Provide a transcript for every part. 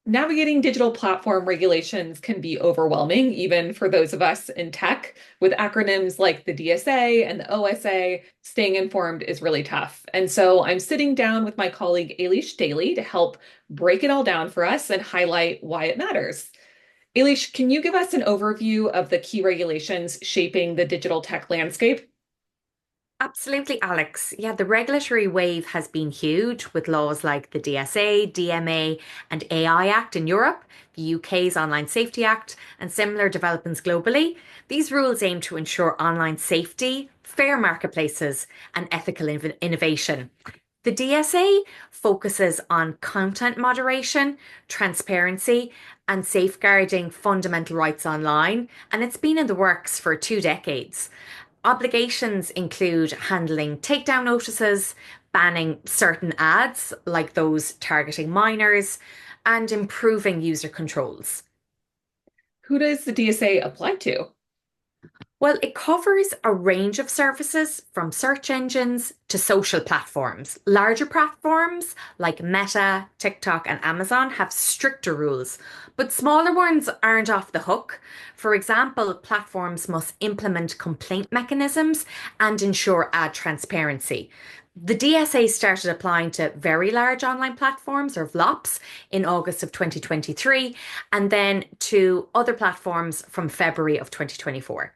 Navigating digital platform regulations can be overwhelming, even for those of us in tech. With acronyms like the DSA and the OSA, staying informed is really tough. And so I'm sitting down with my colleague Ailís Daly to help break it all down for us and highlight why it matters. Ailís, can you give us an overview of the key regulations shaping the digital tech landscape? Absolutely, Alex. Yeah, the regulatory wave has been huge with laws like the DSA, DMA, and AI Act in Europe, the UK's Online Safety Act, and similar developments globally. These rules aim to ensure online safety, fair marketplaces, and ethical innovation. The DSA focuses on content moderation, transparency, and safeguarding fundamental rights online, and it's been in the works for 2 decades. Obligations include handling takedown notices, banning certain ads, like those targeting minors, and improving user controls. Who does the DSA apply to? Well, it covers a range of services from search engines to social platforms. Larger platforms like Meta, TikTok, and Amazon have stricter rules, but smaller ones aren't off the hook. For example, platforms must implement complaint mechanisms and ensure ad transparency. The DSA started applying to very large online platforms or VLOPs in August of 2023, and then to other platforms from February of 2024.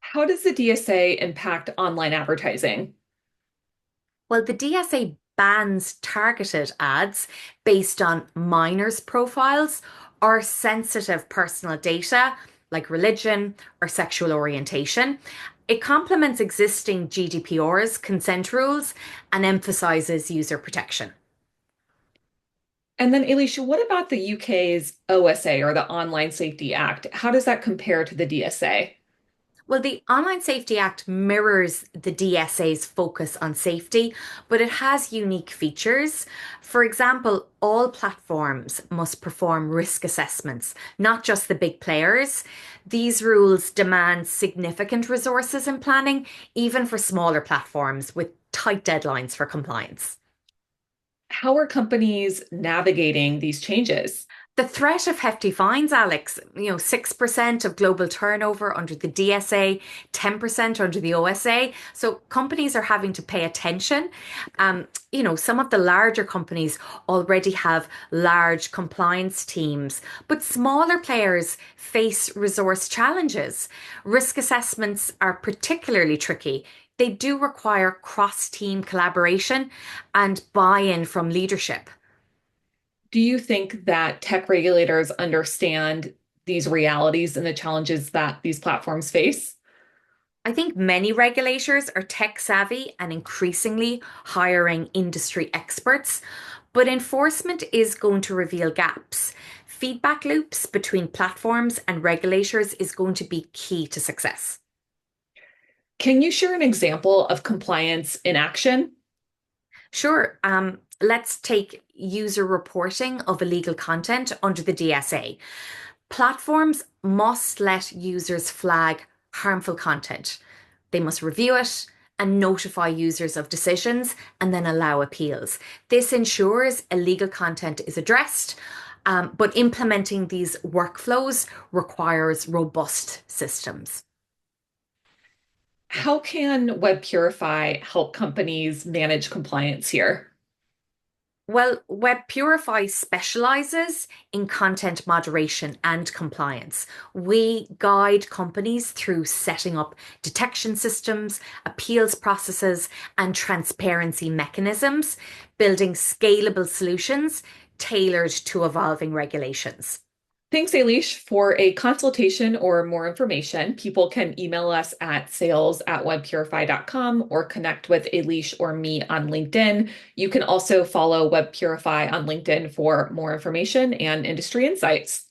How does the DSA impact online advertising? Well, the DSA bans targeted ads based on minors' profiles or sensitive personal data like religion or sexual orientation. It complements existing GDPR's consent rules and emphasizes user protection. And then, Alicia, what about the UK's OSA or the Online Safety Act? How does that compare to the DSA? Well, the Online Safety Act mirrors the DSA's focus on safety, but it has unique features. For example, all platforms must perform risk assessments, not just the big players. These rules demand significant resources and planning, even for smaller platforms with tight deadlines for compliance. How are companies navigating these changes? The threat of hefty fines, Alex, 6% of global turnover under the DSA, 10% under the OSA. So companies are having to pay attention. Some of the larger companies already have large compliance teams, but smaller players face resource challenges. Risk assessments are particularly tricky. They do require cross-team collaboration and buy-in from leadership. Do you think that tech regulators understand these realities and the challenges that these platforms face? I think many regulators are tech savvy and increasingly hiring industry experts, but enforcement is going to reveal gaps. Feedback loops between platforms and regulators is going to be key to success. Can you share an example of compliance in action? Sure, let's take user reporting of illegal content under the DSA. Platforms must let users flag harmful content. They must review it and notify users of decisions and then allow appeals. This ensures illegal content is addressed, but implementing these workflows requires robust systems. How can WebPurify help companies manage compliance here? Well, WebPurify specializes in content moderation and compliance. We guide companies through setting up detection systems, appeals processes, and transparency mechanisms, building scalable solutions tailored to evolving regulations. Thanks, Ailish. For a consultation or more information, people can email us at sales@webpurify.com or connect with Ailish or me on LinkedIn. You can also follow WebPurify on LinkedIn for more information and industry insights.